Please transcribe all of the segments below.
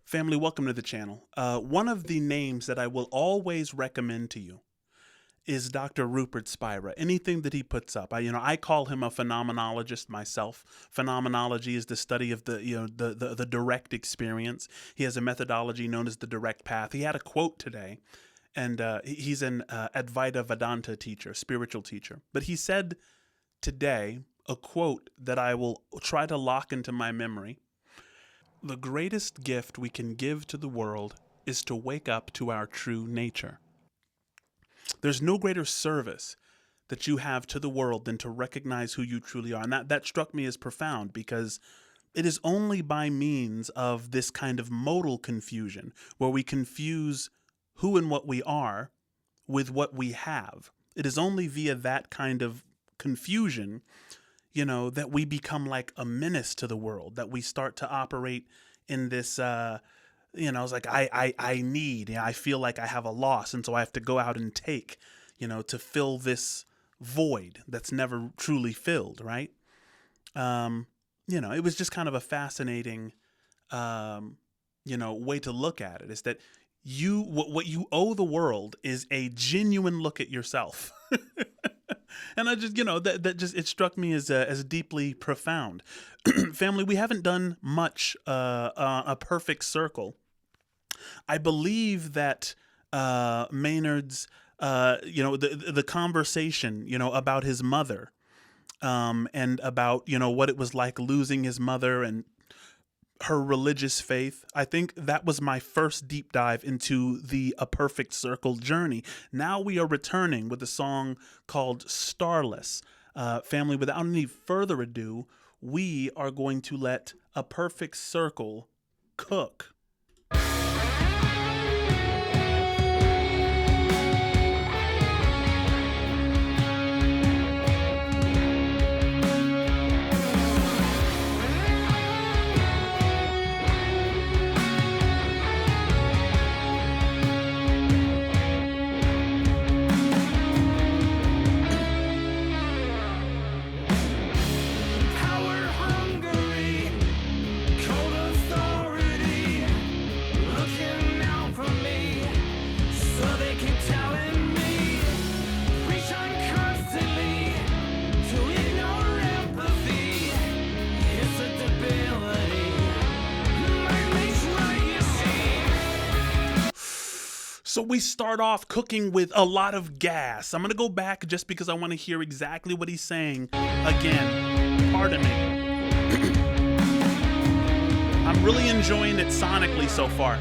Family, welcome to the channel. One of the names that I will always recommend to you is Dr. Rupert Spira. Anything that he puts up, I call him a phenomenologist myself. Phenomenology is the study of the direct experience. He has a methodology known as the direct path. He had a quote today, and he's an Advaita Vedanta teacher, spiritual teacher. But he said today a quote that I will try to lock into my memory. The greatest gift we can give to the world is to wake up to our true nature. There's no greater service that you have to the world than to recognize who you truly are. And that struck me as profound, because it is only by means of this kind of modal confusion, where we confuse who and what we are with what we have. It is only via that kind of confusion that we become like a menace to the world, that we start to operate in this, it's like I feel like I have a loss, and so I have to go out and take, to fill this void that's never truly filled, right? It was just kind of a fascinating, way to look at it, is that what you owe the world is a genuine look at yourself. And I just, it struck me as deeply profound. Family, we haven't done much a perfect circle. I believe that Maynard's, the conversation, about his mother, and about, what it was like losing his mother and her religious faith. I think that was my first deep dive into A Perfect Circle journey. Now we are returning with a song called Starless. Family, without any further ado, we are going to let A Perfect Circle cook. So we start off cooking with a lot of gas. I'm going to go back just because I want to hear exactly what he's saying again. Pardon me. I'm really enjoying it sonically so far.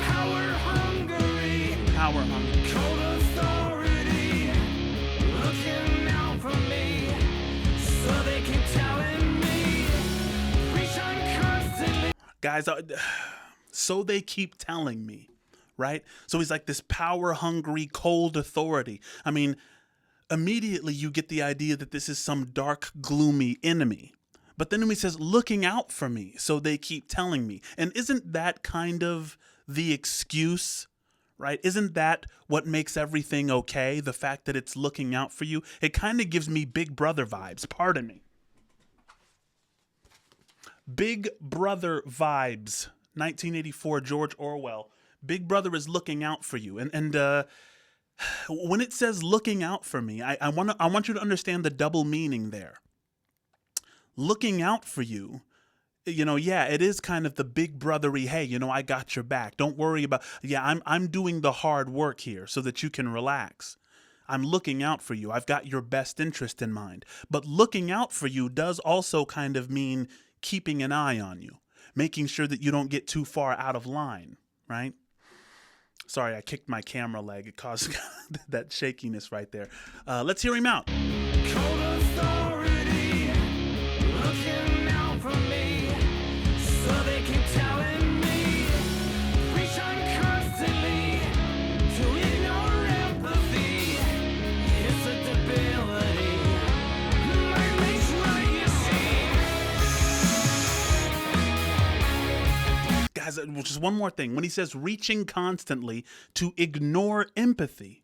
Power hungry. Power hungry. Cold authority. Looking out for me. So they keep telling me. Preach on constantly. Guys, so they keep telling me. Right? So he's like this power-hungry, cold authority. I mean, immediately you get the idea that this is some dark, gloomy enemy. But then he says, looking out for me, so they keep telling me. And isn't that kind of the excuse, right? Isn't that what makes everything okay? The fact that it's looking out for you? It kind of gives me Big Brother vibes. Pardon me. Big Brother vibes. 1984, George Orwell. Big Brother is looking out for you. And when it says looking out for me, I want you to understand the double meaning there. Looking out for you, it is kind of the big brothery, hey, I got your back. Don't worry about, I'm doing the hard work here so that you can relax. I'm looking out for you. I've got your best interest in mind. But looking out for you does also kind of mean keeping an eye on you, making sure that you don't get too far out of line, right? Sorry, I kicked my camera leg. It caused that shakiness right there. Let's hear him out. Cold authority. Looking out for me. So they keep telling me. Preach on constantly. To ignore empathy. It's a debility. Might makes what you see. Guys, just one more thing. When he says reaching constantly to ignore empathy,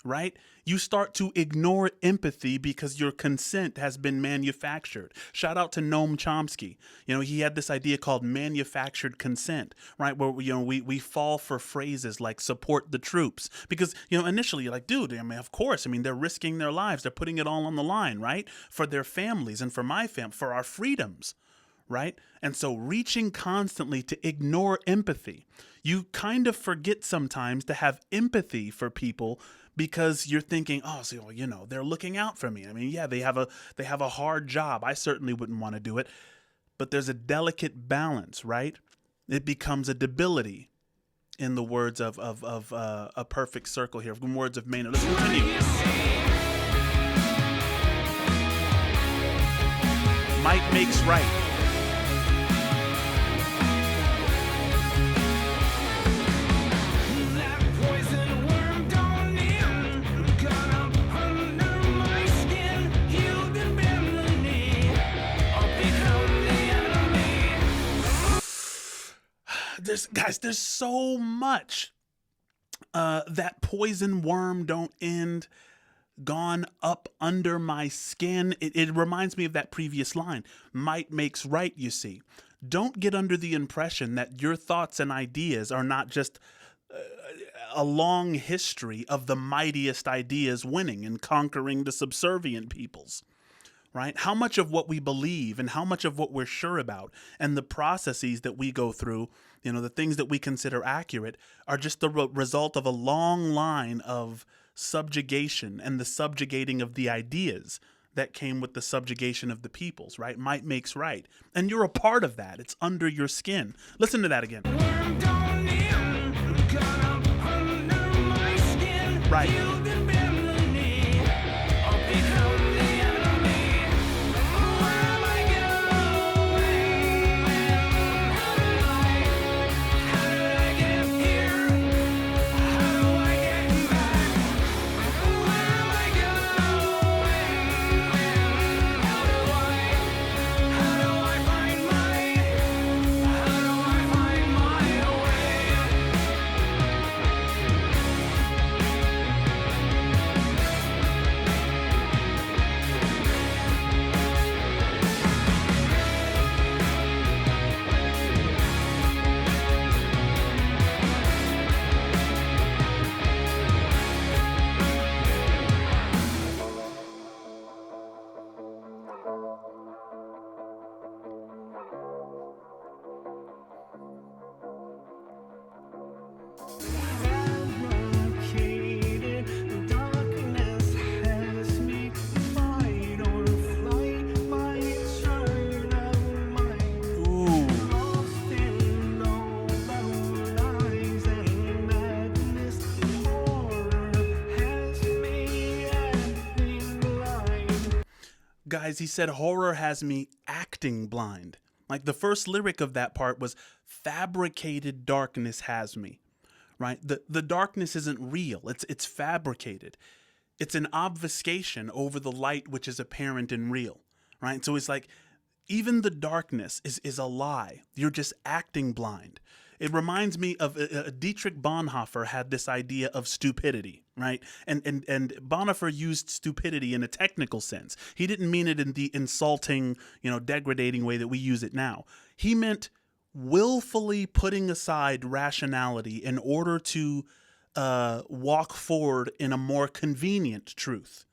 right? You start to ignore empathy because your consent has been manufactured. Shout out to Noam Chomsky. He had this idea called manufactured consent, right? Where, we fall for phrases like support the troops because, initially you're like, dude, of course, they're risking their lives. They're putting it all on the line, right? For their families and for my family, for our freedoms, right? And so reaching constantly to ignore empathy. You kind of forget sometimes to have empathy for people because you're thinking, oh, so, they're looking out for me. Yeah, they have a hard job. I certainly wouldn't want to do it. But there's a delicate balance, right? It becomes a debility, in the words of A Perfect Circle here, in words of Maynard. Let's continue. Might makes right. There's so much that poison worm don't end, gone up under my skin. It reminds me of that previous line. Might makes right, you see. Don't get under the impression that your thoughts and ideas are not just a long history of the mightiest ideas winning and conquering the subservient peoples. Right? How much of what we believe and how much of what we're sure about and the processes that we go through, the things that we consider accurate, are just the result of a long line of subjugation and the subjugating of the ideas that came with the subjugation of the peoples, right? Might makes right. And you're a part of that. It's under your skin. Listen to that again. Right. Guys, he said horror has me acting blind. Like the first lyric of that part was fabricated darkness has me, right? The darkness isn't real. It's fabricated. It's an obfuscation over the light which is apparent and real, right? So it's like even the darkness is a lie. You're just acting blind. It reminds me of Dietrich Bonhoeffer had this idea of stupidity, right? And Bonhoeffer used stupidity in a technical sense. He didn't mean it in the insulting, degrading way that we use it now. He meant willfully putting aside rationality in order to walk forward in a more convenient truth,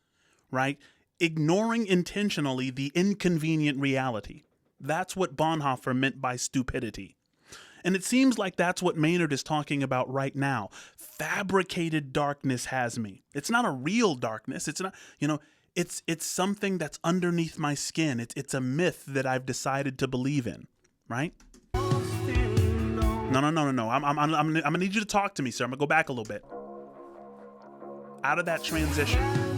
right? Ignoring intentionally the inconvenient reality. That's what Bonhoeffer meant by stupidity. And it seems like that's what Maynard is talking about right now. Fabricated darkness has me. It's not a real darkness. It's not, it's something that's underneath my skin. It's a myth that I've decided to believe in, right? No. I'm gonna need you to talk to me, sir. I'm gonna go back a little bit. Out of that transition.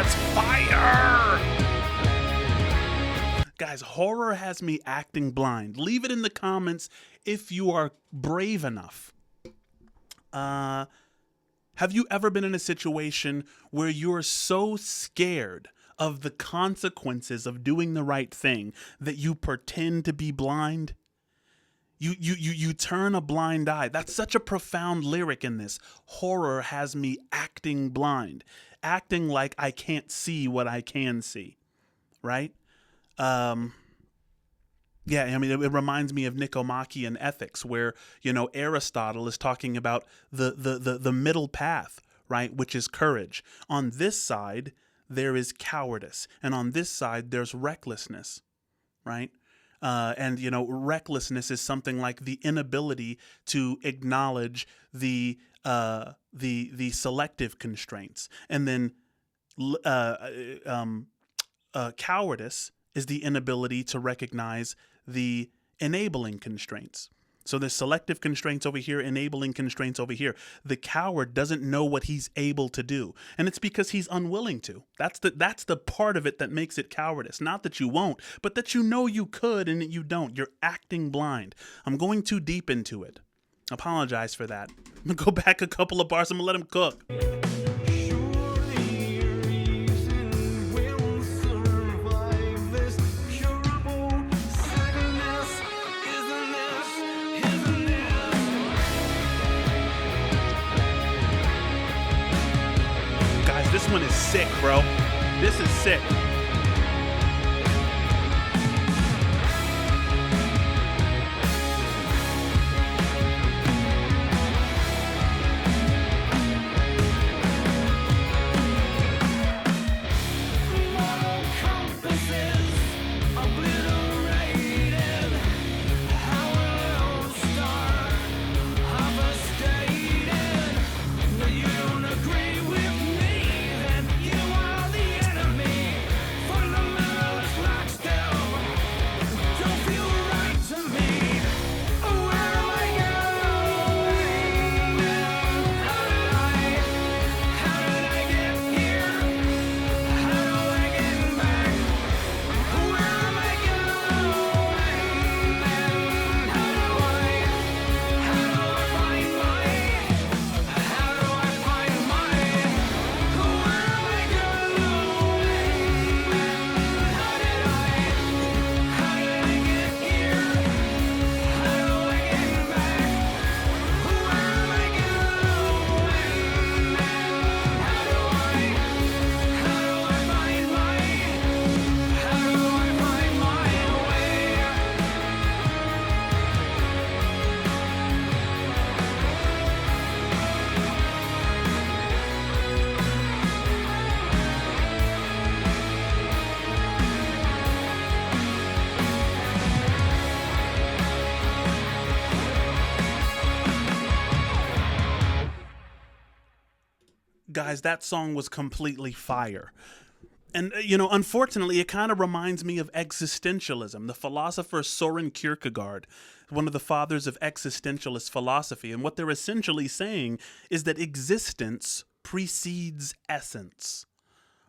That's fire! Guys, horror has me acting blind. Leave it in the comments if you are brave enough. Have you ever been in a situation where you're so scared of the consequences of doing the right thing that you pretend to be blind? You turn a blind eye. That's such a profound lyric in this. Horror has me acting blind, acting like I can't see what I can see, right? Yeah, I mean, it reminds me of Nicomachean Ethics, where, Aristotle is talking about the middle path, right, which is courage. On this side, there is cowardice, and on this side, there's recklessness, right? And recklessness is something like the inability to acknowledge the selective constraints, and then cowardice is the inability to recognize the enabling constraints. So there's selective constraints over here, enabling constraints over here. The coward doesn't know what he's able to do, and it's because he's unwilling to. That's the part of it that makes it cowardice. Not that you won't, but that you know you could and you don't. You're acting blind. I'm going too deep into it. Apologize for that. I'm gonna go back a couple of bars. I'm gonna let him cook. This one is sick, bro. This is sick. Guys, that song was completely fire. And, unfortunately, it kind of reminds me of existentialism. The philosopher Soren Kierkegaard, one of the fathers of existentialist philosophy. And what they're essentially saying is that existence precedes essence,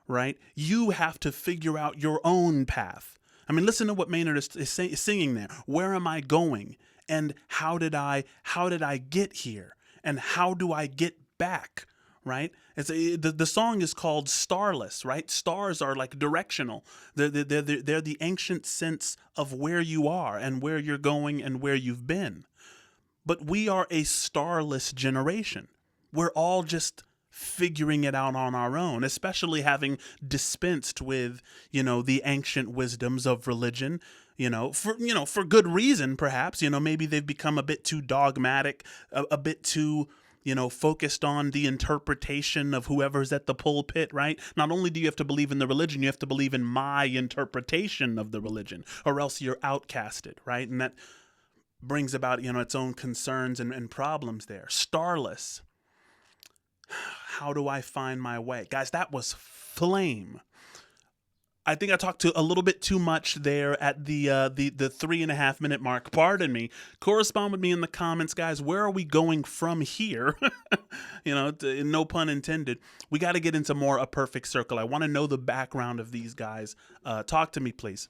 right? You have to figure out your own path. I mean, listen to what Maynard is singing there. Where am I going? And how did I get here? And how do I get back? Right? The song is called Starless, right? Stars are like directional. They're the ancient sense of where you are and where you're going and where you've been. But we are a starless generation. We're all just figuring it out on our own, especially having dispensed with, the ancient wisdoms of religion, for good reason, perhaps. Maybe they've become a bit too dogmatic, a bit too focused on the interpretation of whoever's at the pulpit, right? Not only do you have to believe in the religion, you have to believe in my interpretation of the religion, or else you're outcasted, right? And that brings about, its own concerns and problems there. Starless. How do I find my way? Guys, that was flame. I think I talked to a little bit too much there at the 3.5 minute mark. Pardon me. Correspond with me in the comments, guys. Where are we going from here? No pun intended. We got to get into more A Perfect Circle. I want to know the background of these guys. Talk to me, please.